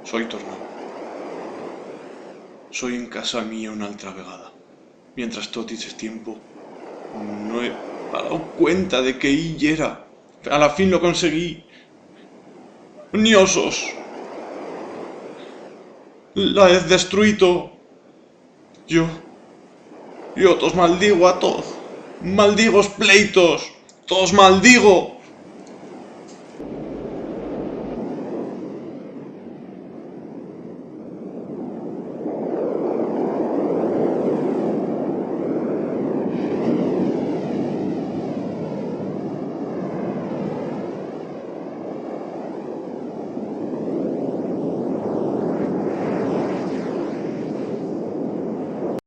Soy tornado. Soy en casa mía una altra vegada. Mientras tot ese tiempo no he dado cuenta de que ell era. A la fin lo conseguí. Niosos. La he destruito. Yo tos maldigo a todos. Maldigo os pleitos. Todos maldigo.